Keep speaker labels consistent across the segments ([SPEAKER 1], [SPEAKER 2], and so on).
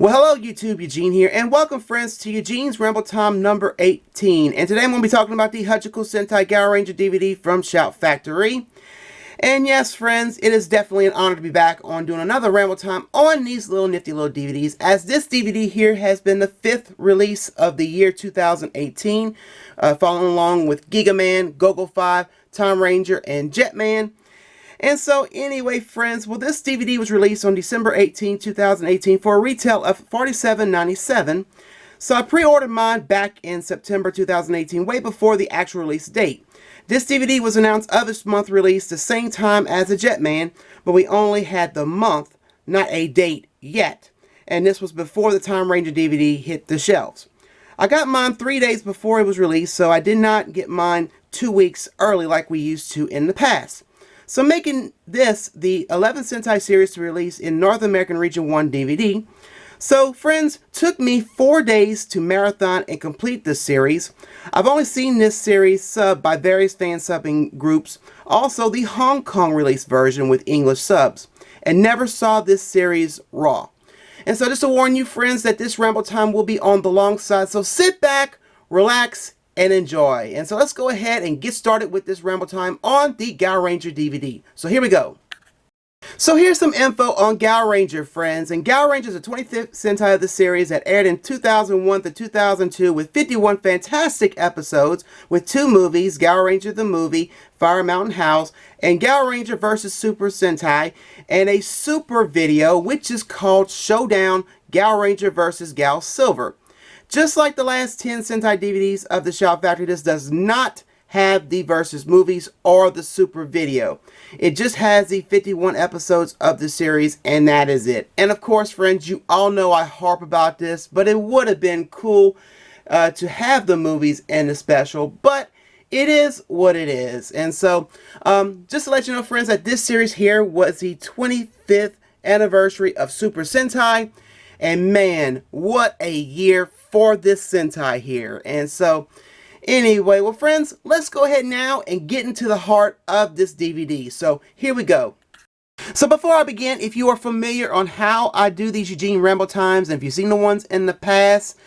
[SPEAKER 1] Well, hello YouTube, Eugene here, and welcome friends to Eugene's Ramble Time number 18. And today I'm going to be talking about the Hyakujuu Sentai Gaoranger DVD from Shout Factory. And yes, friends, it is definitely an honor to be back on doing another Ramble Time on these little nifty little DVDs, as this DVD here has been the 5th release of the year 2018, following along with Giga Man, Go-Go 5, Time Ranger, and Jetman. And so anyway, friends, well, this DVD was released on December 18, 2018 for a retail of $47.97. So I pre-ordered mine back in September 2018, way before the actual release date. This DVD was announced of its month release the same time as the Jetman, but we only had the month, not a date yet. And this was before the Time Ranger DVD hit the shelves. I got mine 3 days before it was released, so I did not get mine 2 weeks early like we used to in the past. So making this the 11th Sentai series to release in North American Region 1 DVD. So friends, took me 4 days to marathon and complete this series. I've only seen this series subbed by various fan subbing groups, also the Hong Kong release version with English subs, and never saw this series raw. And so just to warn you friends that this Ramble Time will be on the long side, so sit back, relax, and enjoy. And so let's go ahead and get started with this Ramble Time on the Gaoranger DVD. So here we go. So here's some info on Gaoranger, friends. And Gaoranger is the 25th Sentai of the series that aired in 2001 to 2002 with 51 fantastic episodes with 2 movies, Gaoranger the Movie, Fire Mountain House, and Gaoranger vs. Super Sentai, and a super video which is called Showdown Gaoranger vs. Gao Silver. Just like the last 10 Sentai DVDs of the Shout Factory, this does not have the Versus movies or the Super video. It just has the 51 episodes of the series, and that is it. And of course, friends, you all know I harp about this, but it would have been cool to have the movies and the special, but it is what it is. And so, just to let you know, friends, that this series here was the 25th anniversary of Super Sentai. And man, what a year for this Sentai here. And so, anyway, well friends, let's go ahead now and get into the heart of this DVD. So, here we go. So before I begin, if you are familiar on how I do these Eugene Ramble Times, and if you've seen the ones in the past,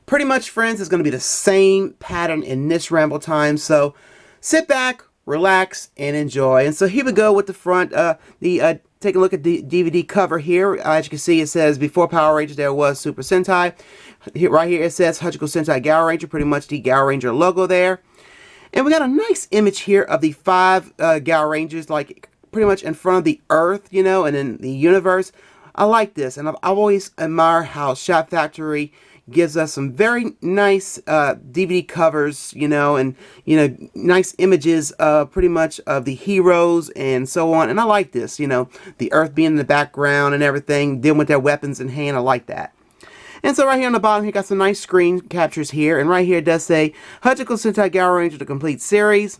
[SPEAKER 1] pretty much, friends, it's going to be the same pattern in this Ramble Time. So, sit back, relax, and enjoy. And so here we go with the front, take a look at the DVD cover here. As you can see, it says before Power Rangers there was Super Sentai. Right here it says Hyakujuu Sentai Gaoranger, pretty much the Gaoranger logo there. And we got a nice image here of the 5 Gaorangers, like pretty much in front of the Earth, you know, and in the universe. I like this, and I've always admired how Shout Factory gives us some very nice DVD covers, you know, and, you know, nice images pretty much of the heroes and so on. And I like this, you know, the Earth being in the background and everything, dealing with their weapons in hand. I like that. And so right here on the bottom, here got some nice screen captures here. And right here it does say Hyakujuu Sentai Gaoranger, the complete series.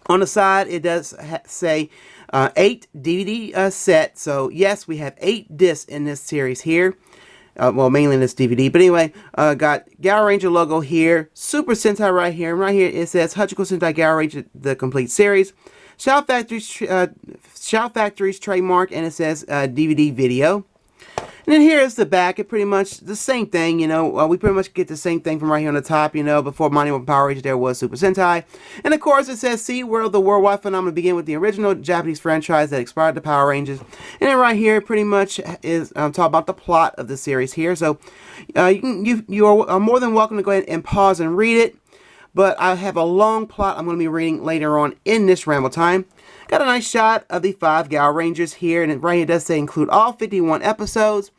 [SPEAKER 1] On the side, it does say 8 DVD set. So yes, we have 8 discs in this series here. Well, mainly in this DVD. But anyway, got Gaoranger logo here. Super Sentai right here. And right here it says Hyakujuu Sentai Gaoranger, the complete series. Shout Factory's trademark, and it says DVD video. And then here is the back. It pretty much the same thing, you know. We pretty much get the same thing from right here on the top, you know. Before Monument Power Rangers, there was Super Sentai. And of course, it says SeaWorld, the worldwide phenomenon, began with the original Japanese franchise that inspired the Power Rangers. And then right here, pretty much is talk about the plot of the series here. So you are more than welcome to go ahead and pause and read it. But I have a long plot I'm going to be reading later on in this Ramble Time. Got a nice shot of the 5 Gaorangers here, and right here it does say include all 51 episodes.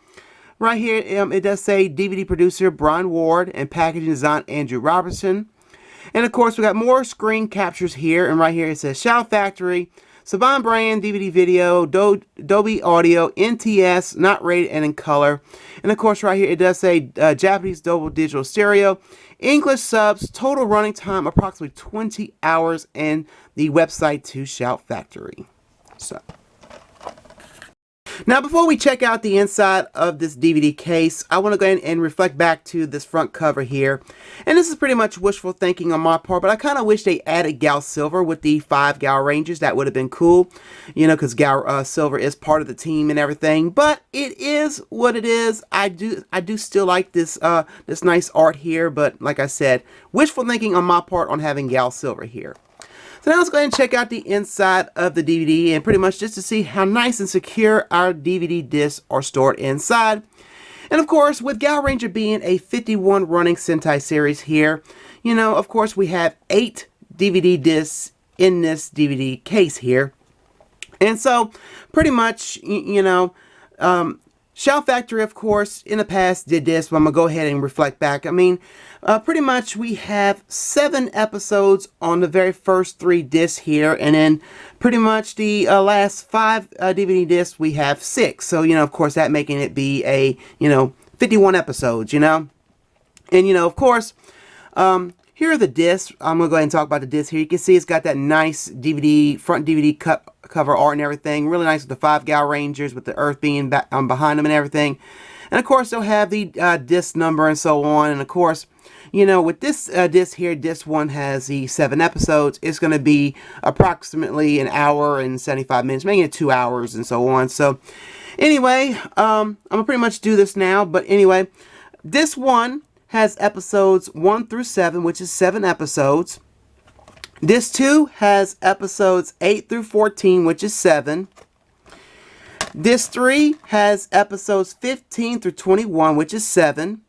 [SPEAKER 1] Right here it does say DVD producer Brian Ward and packaging design Andrew Robertson. And of course we got more screen captures here, and right here it says Shout Factory, Saban brand, DVD video, Dolby Audio, NTS, not rated and in color. And of course right here it does say Japanese Dolby Digital Stereo, English subs, total running time approximately 20 hours, and the website to Shout Factory. Now, before we check out the inside of this DVD case, I want to go ahead and reflect back to this front cover here. And this is pretty much wishful thinking on my part, but I kind of wish they added Gal Silver with the 5 Gaorangers. That would have been cool, you know, because Gal Silver is part of the team and everything. But it is what it is. I do still like this this nice art here, but like I said, wishful thinking on my part on having Gal Silver here. So now let's go ahead and check out the inside of the DVD, and pretty much just to see how nice and secure our DVD discs are stored inside. And of course, with Gaoranger being a 51 running Sentai series here, you know, of course we have 8 DVD discs in this DVD case here. And so pretty much, you know, Shout Factory, of course, in the past did this, but I'm going to go ahead and reflect back. I mean, pretty much we have 7 episodes on the very first 3 discs here, and then pretty much the last 5 DVD discs we have 6. So, you know, of course, that making it be a, you know, 51 episodes, you know. And, you know, of course, here are the discs. I'm going to go ahead and talk about the discs here. You can see it's got that nice DVD, front DVD cover art and everything. Really nice with the 5 Gaorangers with the Earth being back, behind them and everything. And of course, they'll have the disc number and so on. And of course, you know, with this disc here, disc 1 has the 7 episodes. It's going to be approximately an hour and 75 minutes, making it 2 hours and so on. So anyway, I'm going to pretty much do this now. But anyway, this one has episodes 1 through 7, which is 7 episodes. This 2 has episodes 8 through 14, which is 7. This 3 has episodes 15 through 21, which is 7.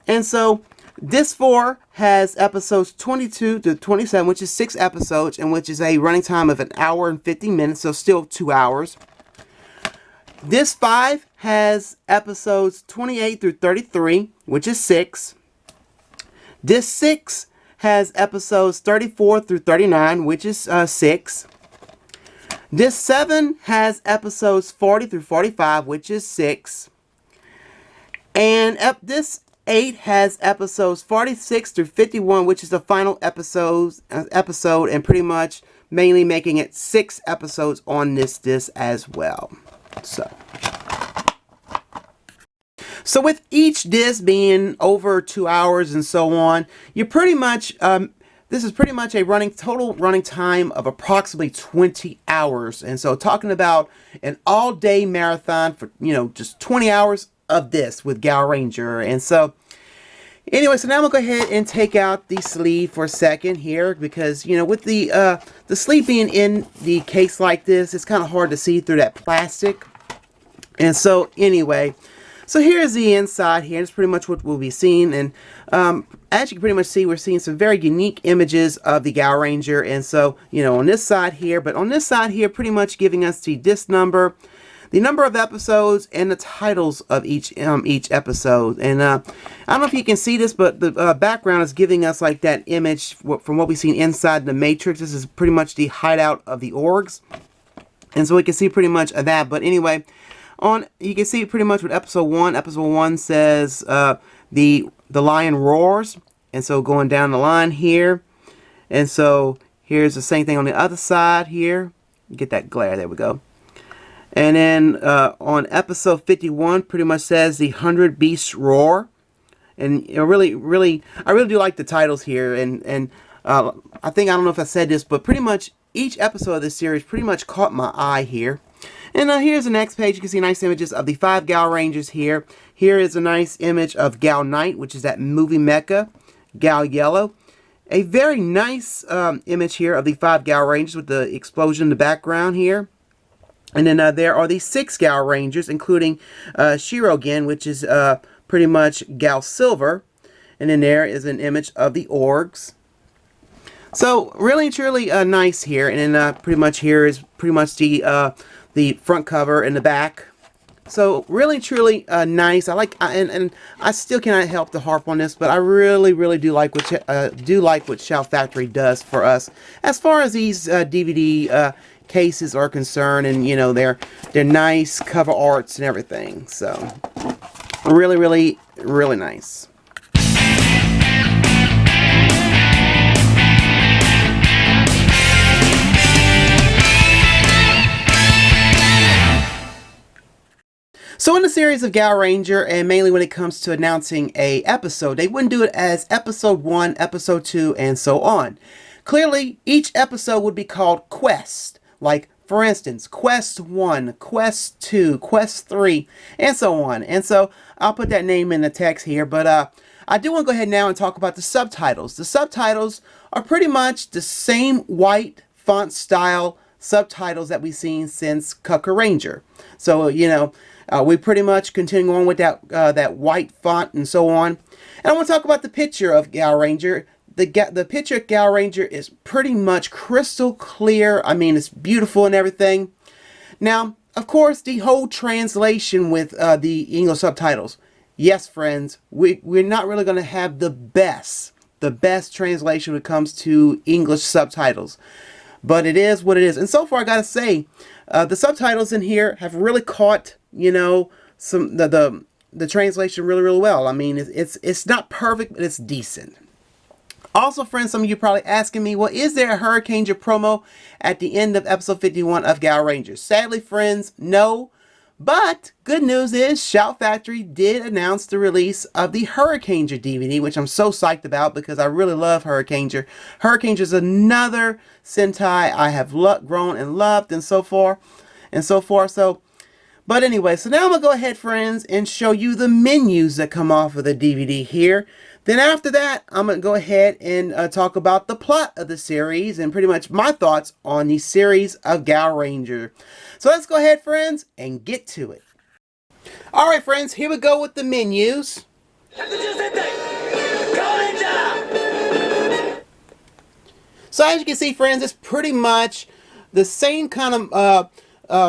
[SPEAKER 1] And so this 4 has episodes 22 to 27, which is 6 episodes, and which is a running time of 1 hour and 50 minutes, so still 2 hours. This 5 has episodes 28 through 33, which is 6. This 6 has episodes 34 through 39, which is 6. This 7 has episodes 40 through 45, which is 6. And this 8 has episodes 46 through 51, which is the final episode, and pretty much mainly making it 6 episodes on this disc as well. So with each disc being over 2 hours and so on, you're pretty much, this is pretty much a total running time of approximately 20 hours. And so talking about an all-day marathon for, you know, just 20 hours of this with Gaoranger. And so anyway, so now I'm going to go ahead and take out the sleeve for a second here, because, you know, with the sleeve being in the case like this, it's kind of hard to see through that plastic. And so anyway, so here's the inside here. It's pretty much what we'll be seeing. And as you can pretty much see, we're seeing some very unique images of the Gaoranger. And so, you know, on this side here, but on this side here, pretty much giving us the disc number, the number of episodes, and the titles of each episode. And I don't know if you can see this, but the background is giving us like that image from what we've seen inside the Matrix. This is pretty much the hideout of the orgs. And so we can see pretty much of that. But anyway, you can see pretty much with episode 1. Episode 1 says the lion roars. And so going down the line here. And so here's the same thing on the other side here. Get that glare. There we go. And then on episode 51, pretty much says the 100 Beasts Roar. And you know, I really do like the titles here. And I don't know if I said this, but pretty much each episode of this series pretty much caught my eye here. And here's the next page. You can see nice images of the 5 Gaorangers here. Here is a nice image of Gal Night, which is that movie mecha. Gal Yellow. A very nice image here of the 5 Gaorangers with the explosion in the background here. And then there are the 6 Gaorangers, including Shiro Guillen, which is pretty much Gal Silver. And then there is an image of the orgs. So really and truly nice here. And then pretty much here is pretty much the front cover and the back. So really truly nice. I like and I still cannot help to harp on this, but I really do like what Shout Factory does for us as far as these DVD cases are concerned, and you know, they're nice cover arts and everything. So really nice. So in the series of Gaoranger, and mainly when it comes to announcing a episode, they wouldn't do it as episode 1, episode 2, and so on. Clearly, each episode would be called Quest. Like, for instance, Quest 1, Quest 2, Quest 3, and so on. And so, I'll put that name in the text here, but I do want to go ahead now and talk about the subtitles. The subtitles are pretty much the same white font style subtitles that we've seen since Gaoranger. So, we pretty much continue on with that white font and so on. And I want to talk about the picture of Gaoranger. The picture of Gaoranger is pretty much crystal clear. I mean, it's beautiful and everything. Now, of course, the whole translation with the English subtitles. Yes, friends, we're not really going to have the best translation when it comes to English subtitles. But it is what it is. And so far, I gotta say, the subtitles in here have really caught, some the translation really, really well. I mean, it's not perfect, but it's decent. Also, friends, some of you are probably asking me, well, is there a Hyakujuu promo at the end of episode 51 of Gaoranger? Sadly, friends, no. But good news is Shout Factory did announce the release of the Hyakujuu DVD, which I'm so psyched about because I really love Hyakujuu. Hyakujuu is another Sentai I have grown and loved and so forth. But anyway, so now I'm going to go ahead, friends, and show you the menus that come off of the DVD here. Then after that, I'm going to go ahead and talk about the plot of the series and pretty much my thoughts on the series of Gaoranger. So let's go ahead, friends, and get to it. Alright, friends, here we go with the menus. So as you can see, friends, it's pretty much the same kind of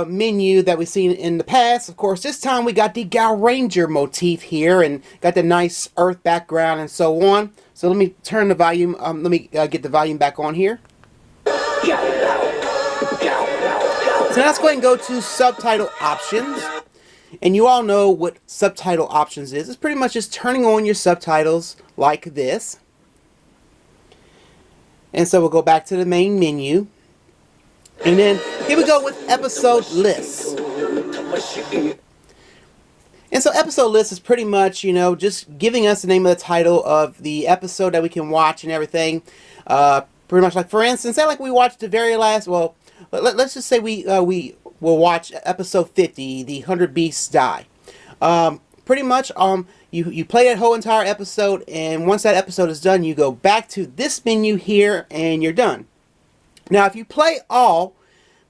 [SPEAKER 1] menu that we've seen in the past. Of course, this time we got the Gaoranger motif here and got the nice earth background and so on. So let me turn the volume, let me get the volume back on here. So let's go ahead and go to subtitle options. And you all know what subtitle options is. It's pretty much just turning on your subtitles like this. And so we'll go back to the main menu. And then here we go with episode lists. And so episode list is pretty much, just giving us the name of the title of the episode that we can watch and everything. Pretty much like, for instance, like we watched the very last, well, let's just say we will watch episode 50, The 100 Beasts Die. Pretty much, you play that whole entire episode, and once that episode is done, you go back to this menu here, and you're done. Now, if you play all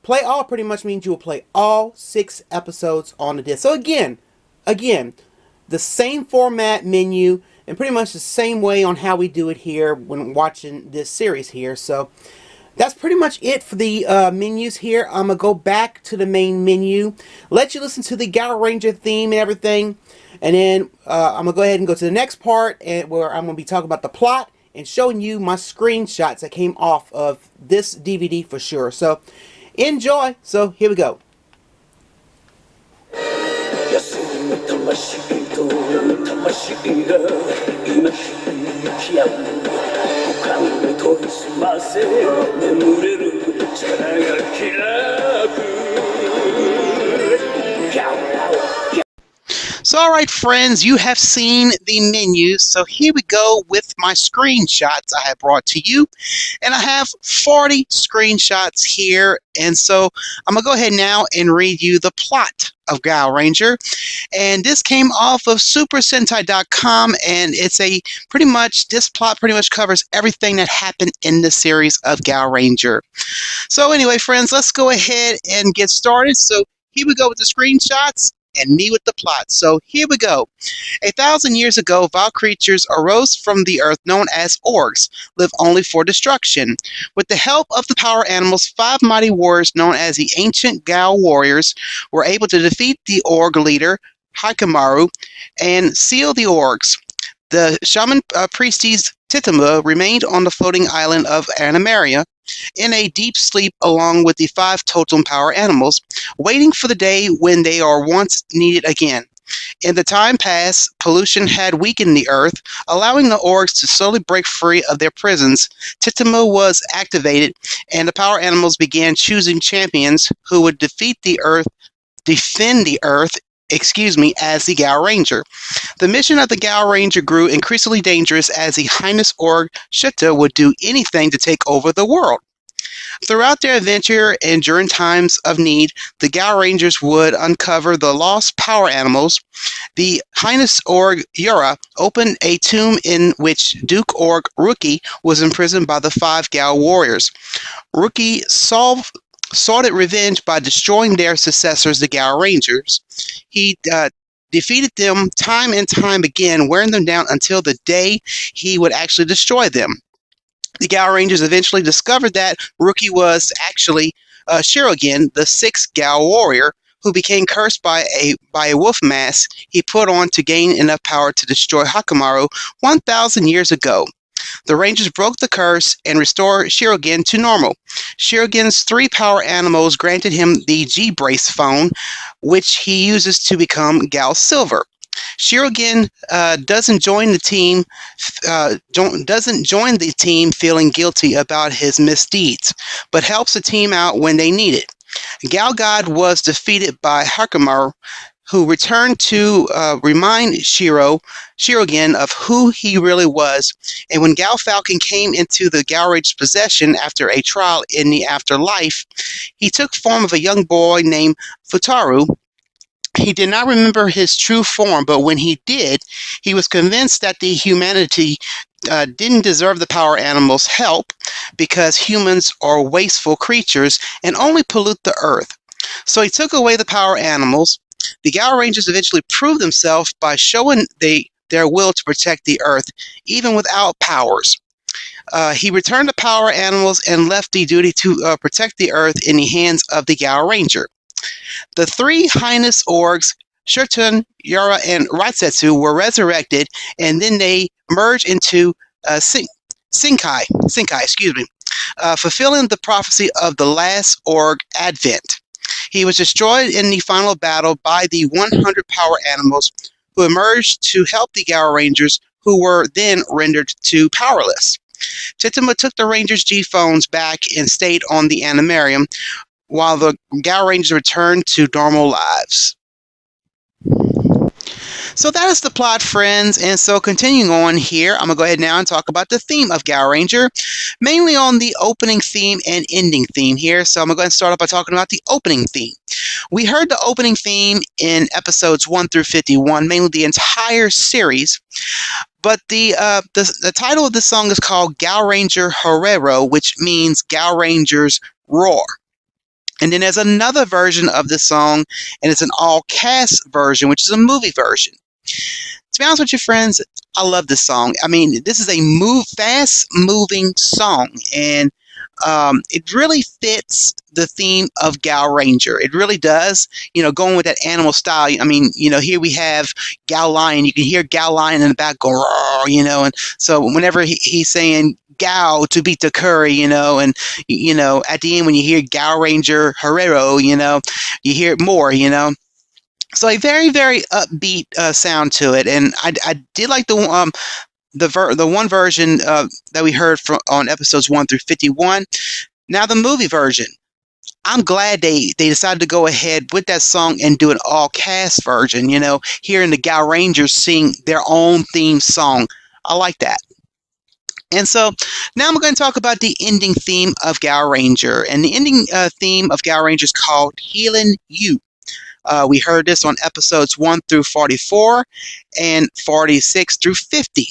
[SPEAKER 1] pretty much means you will play all 6 episodes on the disc. So again, the same format menu, and pretty much the same way on how we do it here when watching this series here. So that's pretty much it for the menus here. I'm going to go back to the main menu, let you listen to the Gaoranger theme and everything, and then I'm going to go ahead and go to the next part where I'm going to be talking about the plot and showing you my screenshots that came off of this DVD for sure. So enjoy. So here we go. So alright, friends, you have seen the menus, so here we go with my screenshots I have brought to you, and I have 40 screenshots here, and so I'm going to go ahead now and read you the plot of Gaoranger, and this came off of supersentai.com, and it's this plot pretty much covers everything that happened in the series of Gaoranger. So anyway, friends, let's go ahead and get started. So here we go with the screenshots, and me with the plot. So here we go. 1,000 years ago, vile creatures arose from the earth known as orcs, live only for destruction. With the help of the power animals, 5 mighty warriors known as the ancient Gao warriors were able to defeat the org leader, Hyakujuu, and seal the orcs. The shaman priestess Tito Lo remained on the floating island of Animaria in a deep sleep along with the 5 totem power animals, waiting for the day when they are once needed again. In the time past, pollution had weakened the earth, allowing the orcs to slowly break free of their prisons. Tito Lo was activated, and the power animals began choosing champions who would defend the earth as the Gaoranger. The mission of the Gaoranger grew increasingly dangerous as the Highness Org Shita would do anything to take over the world. Throughout their adventure and during times of need, the Gaorangers would uncover the lost power animals. The Highness Org Yura opened a tomb in which Duke Org Rookie was imprisoned by the 5 Gao warriors. Rookie sought revenge by destroying their successors, the Gaorangers. He defeated them time and time again, wearing them down until the day he would actually destroy them. The Gaorangers eventually discovered that Rookie was actually Shiro Guillen, the 6th Gao warrior, who became cursed by a wolf mask he put on to gain enough power to destroy Hyakujuu 1,000 years ago. The Rangers broke the curse and restored Shiro Guillen to normal. Shiro Guillen's 3 power animals granted him the G-Brace phone, which he uses to become Gao Silver. Shiro Guillen doesn't join the team feeling guilty about his misdeeds, but helps the team out when they need it. Gao God was defeated by Hyakujuu, who returned to remind Shiro Guillen of who he really was. And when Gao Falcon came into the Gaoranger's possession after a trial in the afterlife, he took form of a young boy named Fuutaro. He did not remember his true form, but when he did, he was convinced that the humanity didn't deserve the power animals' help because humans are wasteful creatures and only pollute the earth. So he took away the power animals. The Gaorangers eventually proved themselves by showing their will to protect the earth, even without powers. He returned the power animals and left the duty to protect the earth in the hands of the Gaoranger. The 3 Highness Orgs, Shurten, Yura, and Raisetsu, were resurrected, and then they merged into Senkai, fulfilling the prophecy of the last Org Advent. He was destroyed in the final battle by the 100 power animals, who emerged to help the Gaorangers, who were then rendered to powerless. Titama took the Rangers' G-phones back and stayed on the Animarium, while the Gaorangers returned to normal lives. So that is the plot, friends, and so continuing on here, I'm going to go ahead now and talk about the theme of Gaoranger, mainly on the opening theme and ending theme here. So I'm going to go ahead and start off by talking about the opening theme. We heard the opening theme in episodes 1 through 51, mainly the entire series, but the title of this song is called Gaoranger Herero, which means Gaoranger's Roar. And then there's another version of this song, and it's an all-cast version, which is a movie version. To be honest with you, friends, I love this song. I mean, this is a fast-moving song, and it really fits the theme of Gaoranger. It really does, going with that animal style. I mean, here we have Gao Lion. You can hear Gao Lion in the back go, roar, and so whenever he's saying Gao to beat the curry, and, at the end when you hear Gaoranger Herero, you hear it more, So a very, very upbeat sound to it, and I did like the one version that we heard on episodes 1 through 51. Now the movie version. I'm glad they decided to go ahead with that song and do an all-cast version, hearing the Gaorangers sing their own theme song. I like that. And so now I'm going to talk about the ending theme of Gaoranger. And the ending theme of Gaoranger is called Healing You. We heard this on episodes 1 through 44 and 46 through 50.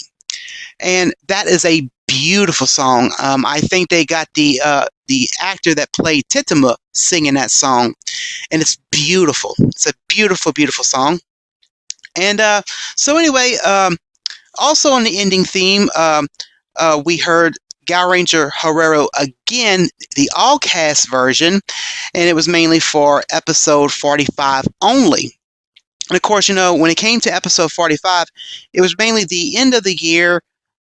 [SPEAKER 1] And that is a beautiful song. I think they got the actor that played Titama singing that song. And it's beautiful. It's a beautiful, beautiful song. And so anyway, also on the ending theme, we heard Gaoranger Herero again, the all-cast version, and it was mainly for episode 45 only. And of course, when it came to episode 45, it was mainly the end of the year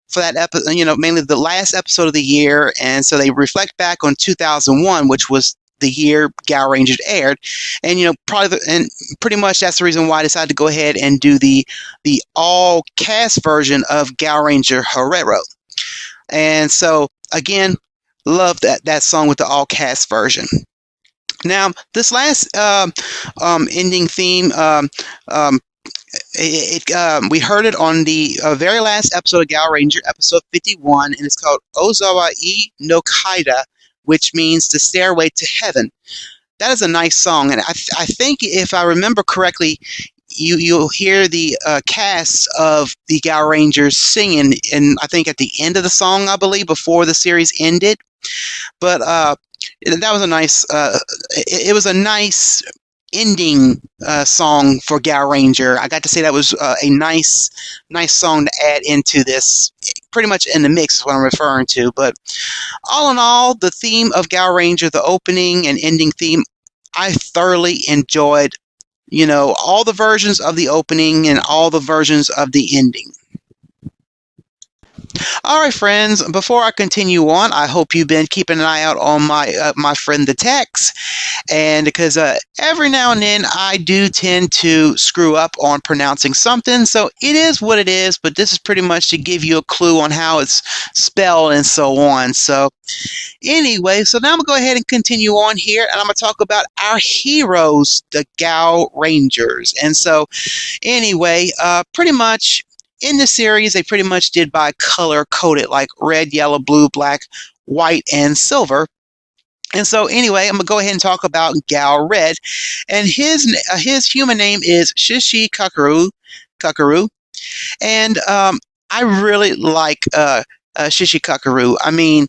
[SPEAKER 1] for that episode, mainly the last episode of the year, and so they reflect back on 2001, which was the year Gaoranger aired, and pretty much that's the reason why I decided to go ahead and do the all-cast version of Gaoranger Herero. And so, again, love that song with the all-cast version.
[SPEAKER 2] Now, this last ending theme, um, we heard it on the very last episode of Gaoranger, episode 51, and it's called Ozawa I no Kaida, which means the stairway to heaven. That is a nice song, and I think if I remember correctly, you'll hear the cast of the Gaorangers singing, and I think at the end of the song, I believe, before the series ended. But that was a nice. It was a nice ending song for Gaoranger. I got to say that was a nice song to add into this. Pretty much in the mix is what I'm referring to. But all in all, the theme of Gaoranger, the opening and ending theme, I thoroughly enjoyed. All the versions of the opening and all the versions of the ending. All right, friends. Before I continue on, I hope you've been keeping an eye out on my friend the Tex, and because every now and then I do tend to screw up on pronouncing something, so it is what it is. But this is pretty much to give you a clue on how it's spelled and so on. So anyway, so now I'm gonna go ahead and continue on here, and I'm gonna talk about our heroes, the Gaorangers. And so anyway, pretty much in the series, they pretty much did by color coded, like red, yellow, blue, black, white, and silver. And so anyway, I'm gonna go ahead and talk about Gal Red, and his human name is Shishi Kakaru, and I really like Shishi Kakaru. I mean,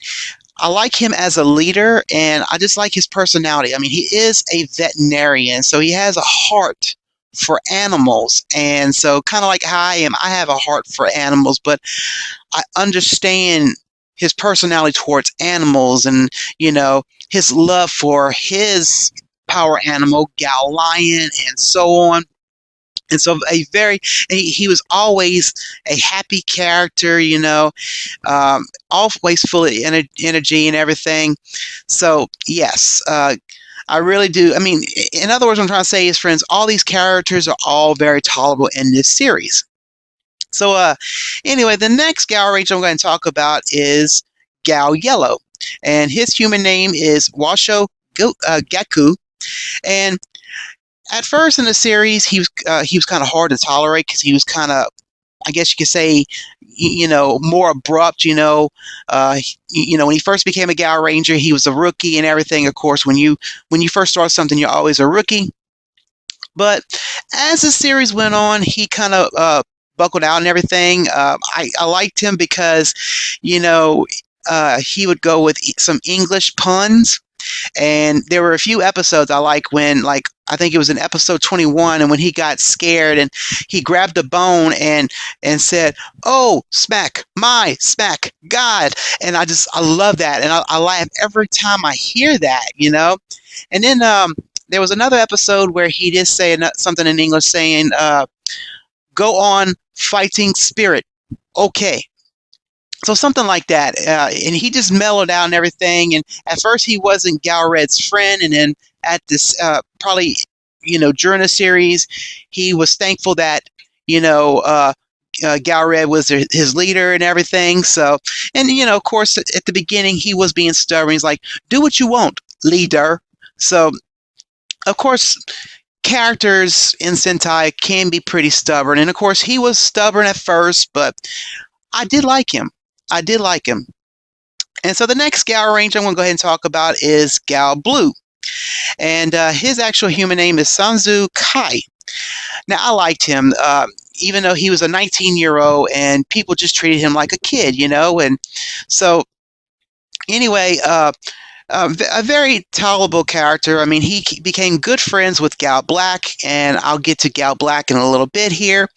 [SPEAKER 2] I like him as a leader, and I just like his personality. I mean, he is a veterinarian, so he has a heart for animals. And so, kind of like how I am, I have a heart for animals, but I understand his personality towards animals and, his love for his power animal, Gal Lion, and so on. And so he was always a happy character, always full of energy and everything. So yes, I really do. I mean, in other words, what I'm trying to say is, friends, all these characters are all very tolerable in this series. So anyway, the next Gaoranger I'm going to talk about is Gao Yellow, and his human name is Washo Gaku, and at first in the series, he was kind of hard to tolerate because he was kind of, I guess you could say, more abrupt. When he first became a Gaoranger, he was a rookie and everything. Of course, when you first start something, you're always a rookie. But as the series went on, he kind of buckled out and everything. I liked him because, he would go with some English puns. And there were a few episodes I like when, like, I think it was in episode 21, and when he got scared and he grabbed a bone and said, "Oh, smack, my smack, God!" And I love that, and I laugh every time I hear that, And then there was another episode where he did say something in English, saying, "Go on, fighting spirit, okay." So something like that, and he just mellowed out and everything. And at first, he wasn't Gal Red's friend, and then at this, probably, during the series, he was thankful that Gal Red was his leader and everything. So, and of course, at the beginning, he was being stubborn. He's like, "Do what you want, leader." So, of course, characters in Sentai can be pretty stubborn, and of course, he was stubborn at first, but I did like him. I did like him. And so the next Gaoranger I'm going to go ahead and talk about is Gal Blue. And his actual human name is Sanzu Kai. Now, I liked him, even though he was a 19-year-old and people just treated him like a kid, And so, anyway, a very tolerable character. I mean, he became good friends with Gal Black, and I'll get to Gal Black in a little bit here.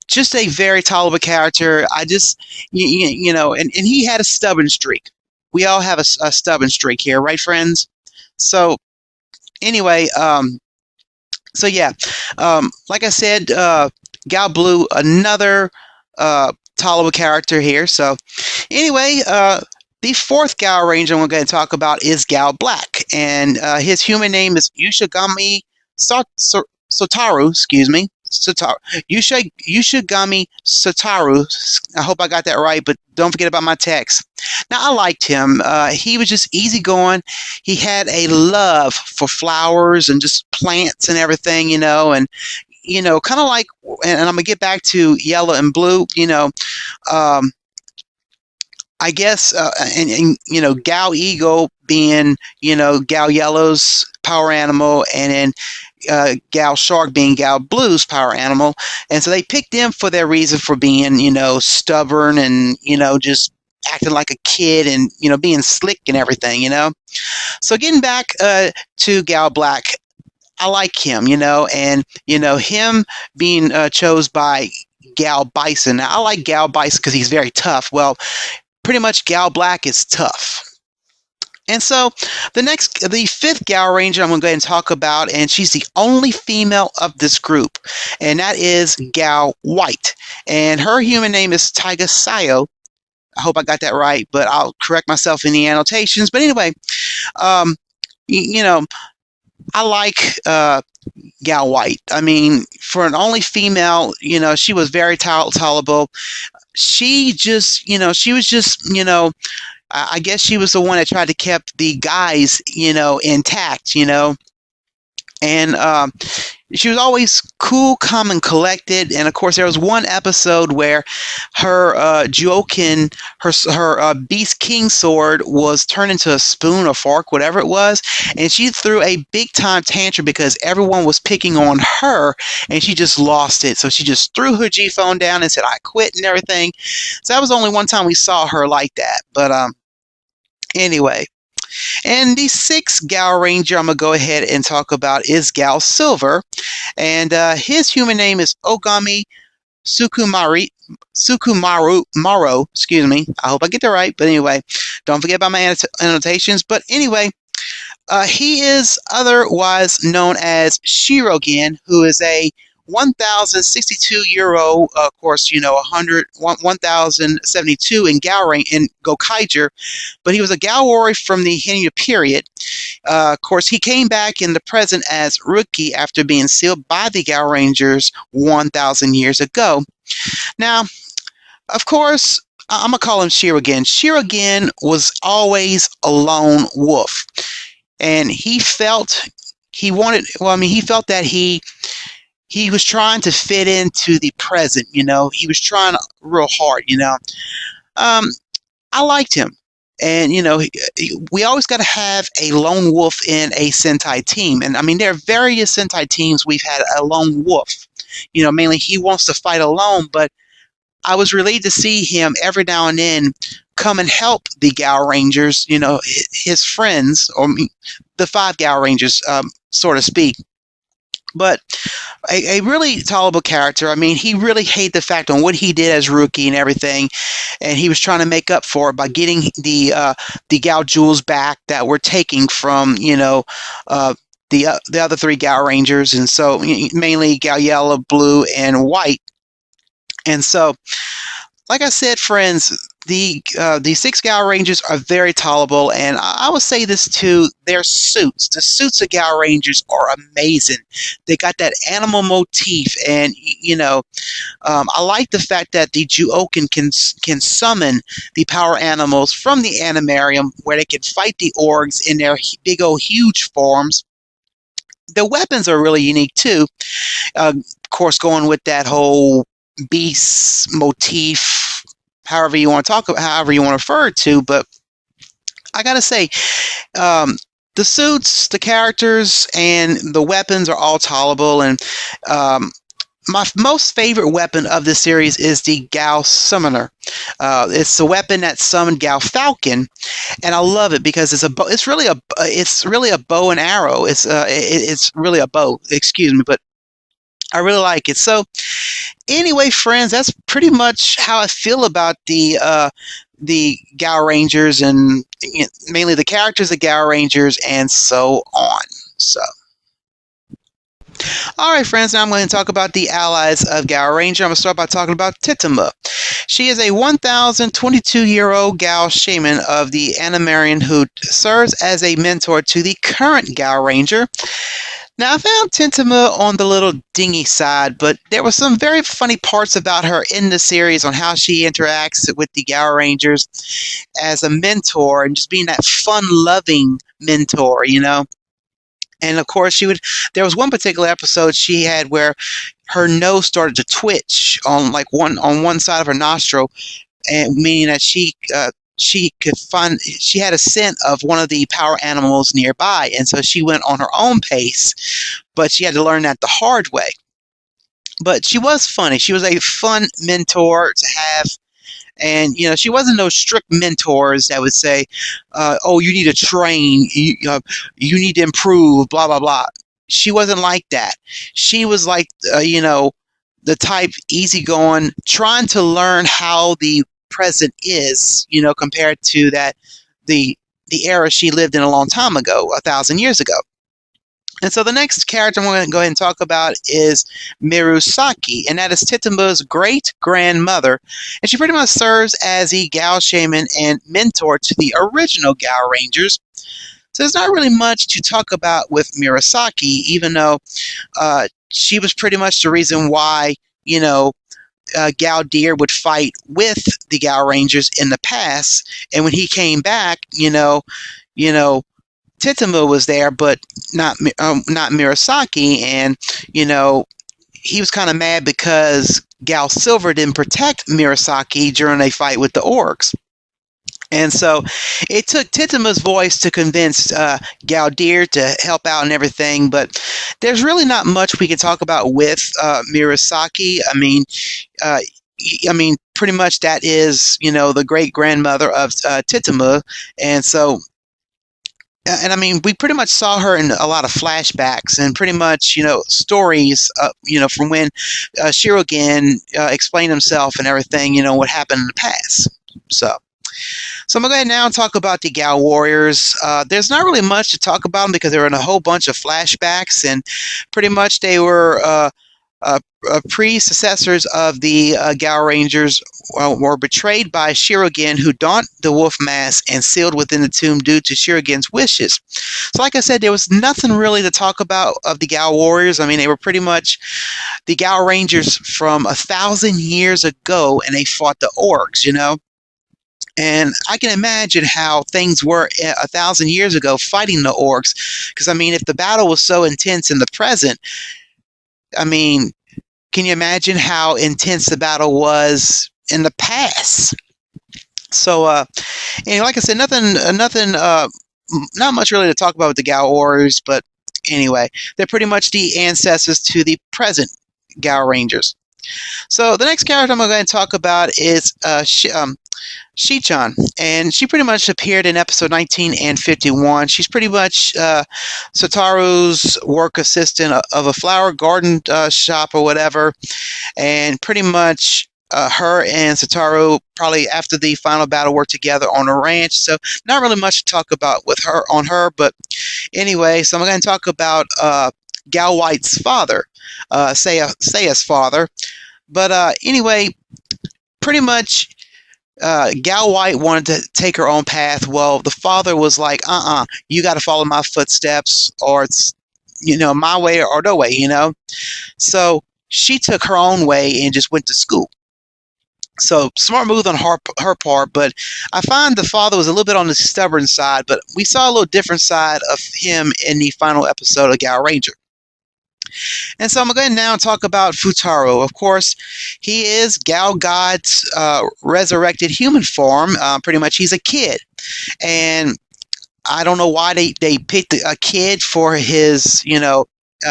[SPEAKER 2] Just a very tolerable character. I just, and he had a stubborn streak. We all have a stubborn streak here, right, friends? So, anyway, so yeah, like I said, Gal Blue, another tolerable character here. So, anyway, the fourth Gaoranger I'm going to talk about is Gal Black, and his human name is Ushigami Sotaru, excuse me. Yushigami Satoru. I hope I got that right, but don't forget about my text. Now, I liked him. He was just easygoing. He had a love for flowers and just plants and everything, and kind of like, and I'm gonna get back to Yellow and Blue, um, I guess, and Gal Eagle being, Gal Yellow's power animal, and then Gal Shark being Gal Blue's power animal. And so they picked them for their reason for being, stubborn and, just acting like a kid and, being slick and everything, So getting back to Gal Black, I like him, and, him being chose by Gal Bison. Now, I like Gal Bison because he's very tough. Well, pretty much Gal Black is tough. And so the fifth Gal Ranger I'm going to go ahead and talk about, and she's the only female of this group, and that is Gal White. And her human name is Taiga Sayo. I hope I got that right, but I'll correct myself in the annotations. But anyway, I like Gal White. I mean, for an only female, she was very tolerable. She just, she was just, I guess she was the one that tried to keep the guys, intact, and she was always cool, calm, and collected. And of course, there was one episode where her Juokin, her Beast King sword was turned into a spoon or fork, whatever it was, and she threw a big time tantrum because everyone was picking on her, and she just lost it. So she just threw her G phone down and said, "I quit" and everything. So that was the only one time we saw her like that. But anyway. And the sixth Gal Ranger I'm going to go ahead and talk about is Gal Silver. And his human name is Ogami Sukumaru, excuse me. I hope I get that right. But anyway, don't forget about my annotations. But anyway, he is otherwise known as Shiro Guillen, who is a 1,062-year-old, of course, 1,072 in Gokaiger, but he was a Gal warrior from the Heian period. Of course, he came back in the present as rookie after being sealed by the Gal Rangers 1,000 years ago. Now, of course, I'm going to call him Shiro Guillen. Shiro Guillen was always a lone wolf, and he felt that he was trying to fit into the present, he was trying real hard, I liked him. And, we always got to have a lone wolf in a Sentai team. And I mean, there are various Sentai teams we've had a lone wolf, mainly he wants to fight alone, but I was relieved to see him every now and then come and help the Gal Rangers, his friends, or the five Gal Rangers, so to speak. But a really tolerable character. I mean, he really hated the fact on what he did as rookie and everything, and he was trying to make up for it by getting the Gal Jewels back that were taking from the other three Gal Rangers, and so mainly Gal Yellow, Blue, and White. And so, like I said, friends, the six Gal Rangers are very tolerable, and I will say this too: their suits, the suits of Gal Rangers are amazing. They got that animal motif, and I like the fact that the Juokin can summon the power animals from the animarium, where they can fight the orgs in their big old huge forms. The weapons are really unique too. Of course, going with that whole beast motif, however you want to refer to, but I gotta say, the suits, the characters, and the weapons are all tolerable. And my most favorite weapon of this series is the Gal Summoner. It's the weapon that summoned Gal Falcon, and I love it because it's really a bow and arrow. It's really a bow. Excuse me, but I really like it. So anyway, friends, that's pretty much how I feel about the Gal Rangers, and mainly the characters of Gal Rangers, and so on. So, all right, friends, now I'm going to talk about the allies of Gal Ranger. I'm going to start by talking about Titama. She is a 1,022-year-old Gal shaman of the Animarian who serves as a mentor to the current Gal Ranger. Now, I found Tentama on the little dingy side, but there were some very funny parts about her in the series on how she interacts with the Gower Rangers as a mentor and just being that fun-loving mentor, you know. And of course, there was one particular episode she had where her nose started to twitch on one side of her nostril, and meaning that she had a scent of one of the power animals nearby, and so she went on her own pace, but she had to learn that the hard way. But she was funny. She was a fun mentor to have. And she wasn't those strict mentors that would say, "Oh, you need to train, you need to improve," blah blah blah. She wasn't like that. She was like, the type easygoing, trying to learn how the present is, compared to the era she lived in a long time ago, 1,000 years ago. And so the next character I'm going to go ahead and talk about is Mira Saki, and that is Titama's great-grandmother. And she pretty much serves as the Gao shaman and mentor to the original Gao Rangers. So there's not really much to talk about with Mira Saki, even though she was pretty much the reason why, Gao Deer would fight with the Gao Rangers in the past. And when he came back, Titama was there, but not Mira Saki, and he was kind of mad because Gal Silver didn't protect Mira Saki during a fight with the orcs. And so it took Titama's voice to convince Gal Deer to help out and everything, but there's really not much we can talk about with Mira Saki. I mean, pretty much that is, the great grandmother of Titama, and so. And I mean, we pretty much saw her in a lot of flashbacks and pretty much, stories, from when Shiro Guillen explained himself and everything, what happened in the past. So I'm going to go ahead now and talk about the Gao Warriors. There's not really much to talk about them because they were in a whole bunch of flashbacks, and pretty much they were predecessors of the Gao Rangers were betrayed by Shiro Guillen, who donned the wolf mask and sealed within the tomb due to Shiro Guillen's wishes. So like I said, there was nothing really to talk about of the Gao Warriors. I mean, they were pretty much the Gao Rangers from 1,000 years ago, and they fought the orcs, And I can imagine how things were 1,000 years ago fighting the orcs, because I mean, if the battle was so intense in the present, I mean, can you imagine how intense the battle was in the past? So, like I said, not much really to talk about with the Gao Warriors, but anyway, they're pretty much the ancestors to the present Gao Rangers. So the next character I'm going to talk about is Shi-chan, and she pretty much appeared in episode 19 and 51. She's pretty much Satoru's work assistant of a flower garden shop or whatever, and pretty much her and Satoru probably after the final battle worked together on a ranch. So not really much to talk about with her but anyway, so I'm going to talk about Gal White's father, Seiya's father. But anyway, pretty much Gal White wanted to take her own path. Well, the father was like, you got to follow my footsteps, or it's, my way or no way, So she took her own way and just went to school. So smart move on her part, but I find the father was a little bit on the stubborn side, but we saw a little different side of him in the final episode of Gaoranger. And so I'm going to now talk about Fuutaro. Of course, he is Gao God's resurrected human form. Pretty much he's a kid. And I don't know why they picked a kid for his,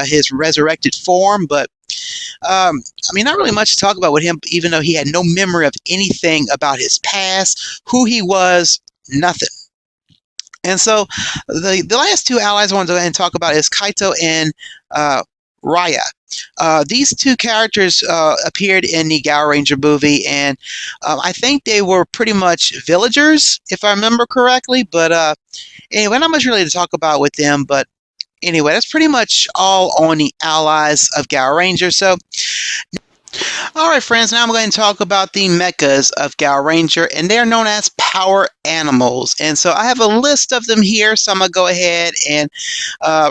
[SPEAKER 2] his resurrected form, but I mean, not really much to talk about with him, even though he had no memory of anything about his past, who he was, nothing. And so the last two allies I want to go ahead and talk about is Kaito and Raya. These two characters appeared in the Gaoranger movie, and I think they were pretty much villagers, if I remember correctly. But anyway, not much really to talk about with them, but anyway, that's pretty much all on the allies of Gaoranger. So All right, friends, now I'm going to talk about the mechas of Gaoranger, and they're known as power animals. And so I have a list of them here, so I'm going to go ahead and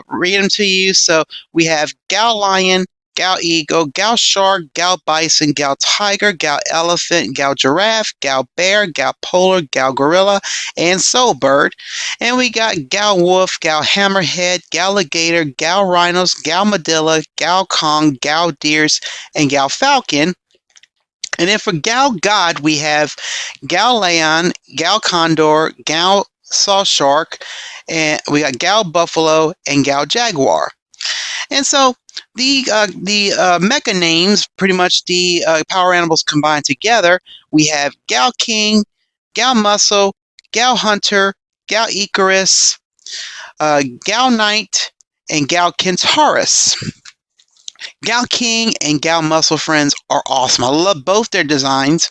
[SPEAKER 2] read them to you. So we have Gao Lion, Gao Eagle, Gao Shark, Gao Bison, Gao Tiger, Gao Elephant, Gao Giraffe, Gao Bear, Gao Polar, Gao Gorilla, and Soul Bird. And we got Gao Wolf, Gao Hammerhead, Gao Alligator, Gao Rhinos, Gao Medilla, Gao Kong, Gao Deers, and Gao Falcon. And then for Gao God, we have Gao Leon, Gao Condor, Gao Saw Shark, and we got Gao Buffalo and Gao Jaguar. And so the mecha names, pretty much the power animals combined together, we have Gao King, Gao Muscle, Gao Hunter, Gao Icarus, Gao Knight, and Gao Kentaurus. Gao King and Gao Muscle friends are awesome. I love both their designs.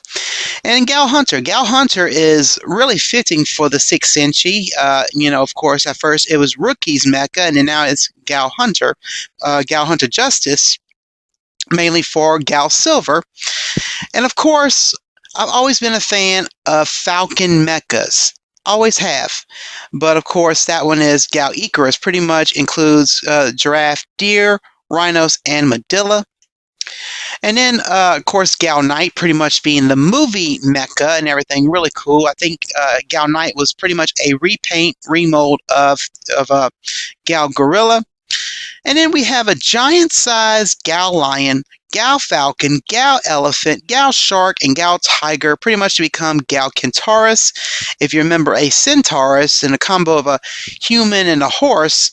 [SPEAKER 2] And Gao Hunter. Gao Hunter is really fitting for the 6th century. Of course, at first it was Rookie's mecha, and then now it's Gao Hunter. Gao Hunter Justice, mainly for Gao Silver. And of course, I've always been a fan of Falcon mechas. Always have. But of course, that one is Gao Icarus. Pretty much includes giraffe, deer, rhinos, and Medilla. And then, of course, Gao Knight pretty much being the movie mecha and everything. Really cool. I think Gao Knight was pretty much a repaint, remold of Gao Gorilla. And then we have a giant-sized Gao Lion, Gao Falcon, Gao Elephant, Gao Shark, and Gao Tiger, pretty much to become Gao Kentaurus. If you remember a Centaurus and a combo of a human and a horse,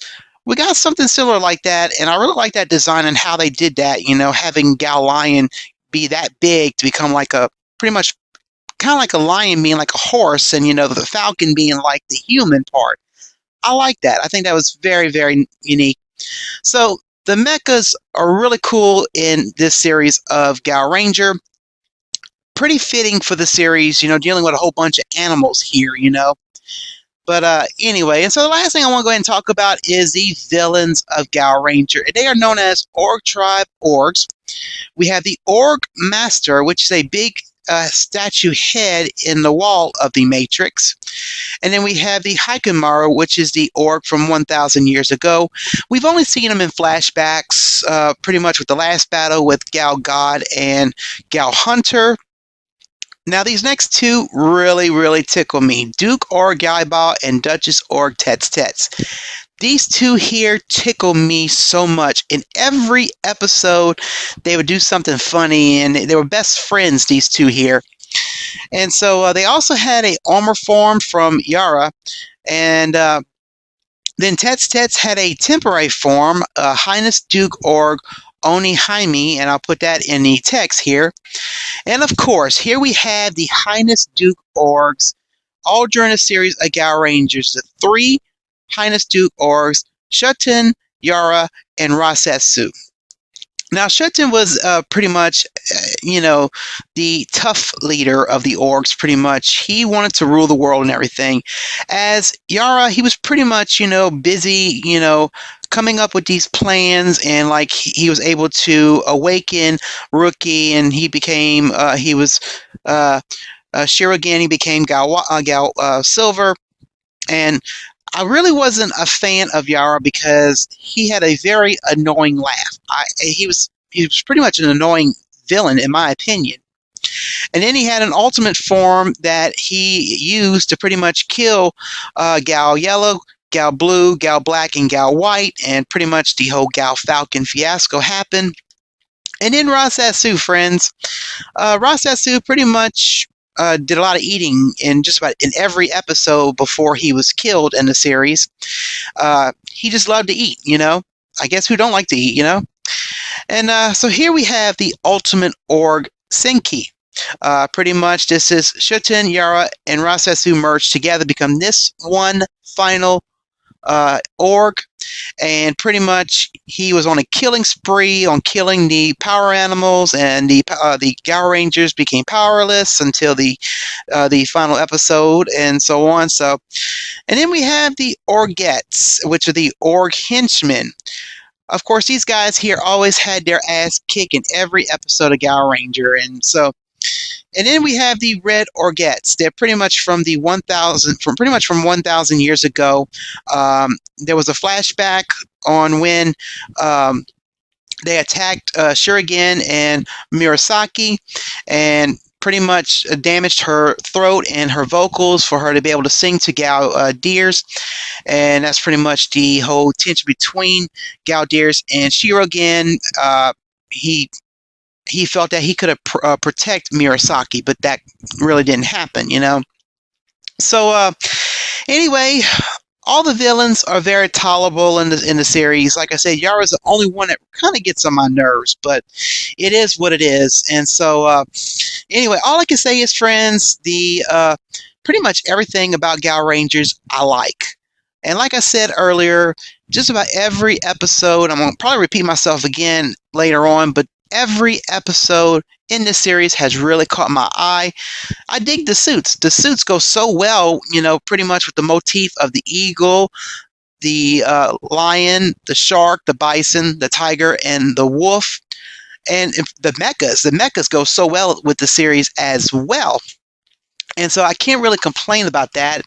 [SPEAKER 2] we got something similar like that, and I really like that design and how they did that, having Gao Lion be that big to become like a, pretty much kind of like a lion being like a horse, and, the falcon being like the human part. I like that. I think that was very, very unique. So the mechas are really cool in this series of Gaoranger. Pretty fitting for the series, dealing with a whole bunch of animals here, But anyway, and so the last thing I want to go ahead and talk about is the villains of Gaoranger. They are known as Org Tribe Orgs. We have the Org Master, which is a big statue head in the wall of the Matrix. And then we have the Hyakujuu, which is the Org from 1,000 years ago. We've only seen him in flashbacks, pretty much with the last battle with Gao God and Gao Hunter. Now, these next two really, really tickle me. Duke Org Yaiba and Duchess Org Tets Tets. These two here tickle me so much. In every episode, they would do something funny, and they were best friends, these two here. And so they also had a armor form from Yara, and then Tets Tets had a temporary form, Highness Duke Org Oni Jaime, and I'll put that in the text here. And of course, here we have the Highness Duke Orgs, all during a series of Gaorangers. The 3 Highness Duke Orgs, Shuten, Yara, and Rasetsu. Now, Shuten was pretty much, the tough leader of the Orgs, pretty much. He wanted to rule the world and everything. As Yara, he was pretty much, busy, coming up with these plans, and like he was able to awaken Rookie, and he became, Shiro Guillen, he became Gao Silver. And I really wasn't a fan of Yara because he had a very annoying laugh. He was pretty much an annoying villain, in my opinion. And then he had an ultimate form that he used to pretty much kill Gao Yellow, Gao Blue, Gao Black, and Gao White, and pretty much the whole Gao Falcon fiasco happened. And then Rasetsu, friends. Rasetsu pretty much did a lot of eating in just about in every episode before he was killed in the series. He just loved to eat, I guess who don't like to eat, And so here we have the Ultimate Org Senki. Pretty much this is Shuten, Yara, and Rasetsu merged together, become this one final org, and pretty much he was on a killing spree on killing the power animals, and the Gaorangers became powerless until the final episode, and so on. So, and then we have the Orgettes, which are the Org henchmen. of course, these guys here always had their ass kicked in every episode of Gaoranger, and then we have the Red Orgettes. They're pretty much from the 1000, from pretty much from 1000 years ago. There was a flashback on when they attacked Shiro Guillen and Mira Saki, and pretty much damaged her throat and her vocals for her to be able to sing to Gao Deers. And that's pretty much the whole tension between Gao Deers and Shiro Guillen. He felt that he could protect Mira Saki, but that really didn't happen, you know. So anyway, all the villains are very tolerable in the series. Like I said, Yara's the only one that kind of gets on my nerves, but it is what it is. And so anyway, all I can say is, friends, the pretty much everything about Gaorangers I like. And like I said earlier, just about every episode, I'm going to probably repeat myself again later on, but every episode in this series has really caught my eye. I dig the suits. The suits go so well, you know, pretty much with the motif of the eagle, the lion, the shark, the bison, the tiger, and the wolf. And the mechas. The mechas go so well with the series as well. And so I can't really complain about that.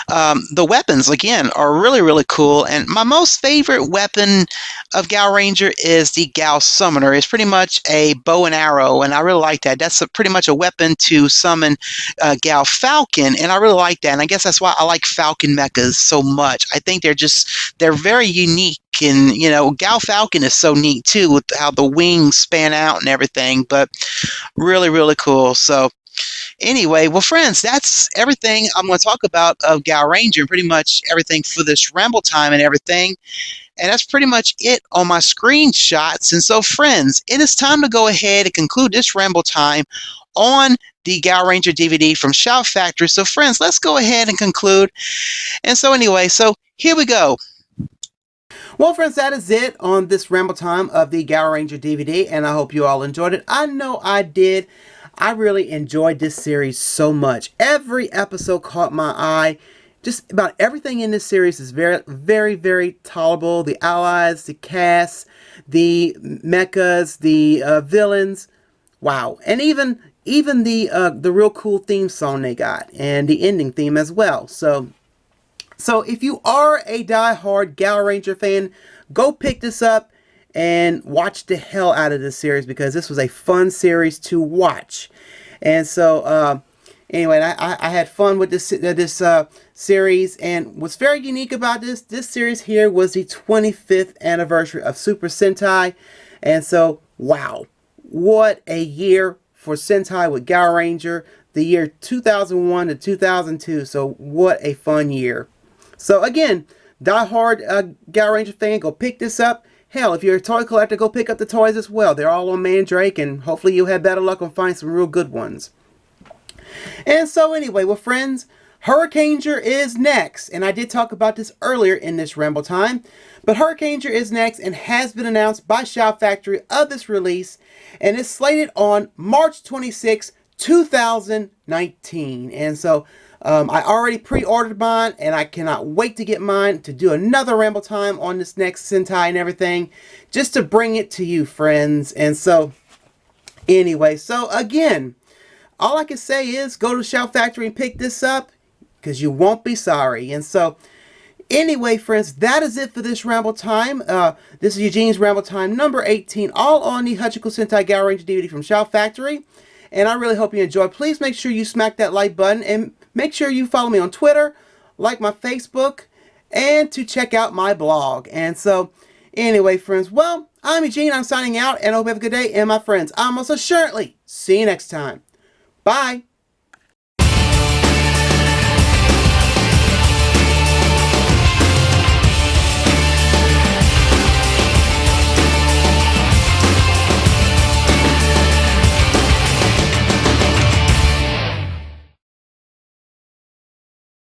[SPEAKER 2] The weapons, again, are really, really cool. And my most favorite weapon of Gaoranger is the Gao Summoner. It's pretty much a bow and arrow, and I really like that. That's pretty much a weapon to summon Gao Falcon, and I really like that. And I guess that's why I like Falcon mechas so much. I think they're very unique. And, you know, Gao Falcon is so neat, too, with how the wings span out and everything. But really, really cool. So anyway, well, friends, that's everything I'm going to talk about of Gaoranger, pretty much everything for this ramble time and everything. And that's pretty much it on my screenshots. And so, friends, it is time to go ahead and conclude this ramble time on the Gaoranger DVD from Shout Factory. So, friends, let's go ahead and conclude. And so, anyway, so here we go.
[SPEAKER 1] Well, friends, that is it on this ramble time of the Gaoranger DVD, and I hope you all enjoyed it. I know I did. I really enjoyed this series so much. Every episode caught my eye. Just about everything in this series is very, very, very tolerable. The allies, the cast, the mechas, the villains. Wow. And even the real cool theme song they got, and the ending theme as well. So if you are a die-hard Gaoranger fan, go pick this up and watch the hell out of this series, because this was a fun series to watch. And so anyway, I had fun with this series, and what's very unique about this series here was the 25th anniversary of Super Sentai. And so, wow, what a year for Sentai with Gaoranger, the year 2001 to 2002. So what a fun year. So again, die-hard Gaoranger fan, go pick this up. Hell, if you're a toy collector, go pick up the toys as well. They're all on Mandrake, and hopefully you'll have better luck and find some real good ones. And so anyway, well, friends, Hyakujuu is next. And I did talk about this earlier in this ramble time. But Hyakujuu is next and has been announced by Shout Factory of this release. And is slated on March 26, 2019. And so I already pre-ordered mine, and I cannot wait to get mine to do another ramble time on this next Sentai and everything, just to bring it to you, friends. And so, anyway, so again, all I can say is go to Shout Factory and pick this up, because you won't be sorry. And so, anyway, friends, that is it for this ramble time. This is Eugene's ramble time number 18, all on the Hyakujuu Sentai Gaoranger DVD from Shout Factory. And I really hope you enjoy. Please make sure you smack that like button, and make sure you follow me on Twitter, like my Facebook, and to check out my blog. And so, anyway, friends, well, I'm Eugene. I'm signing out, and I hope you have a good day. And my friends, I'll most assuredly see you next time. Bye.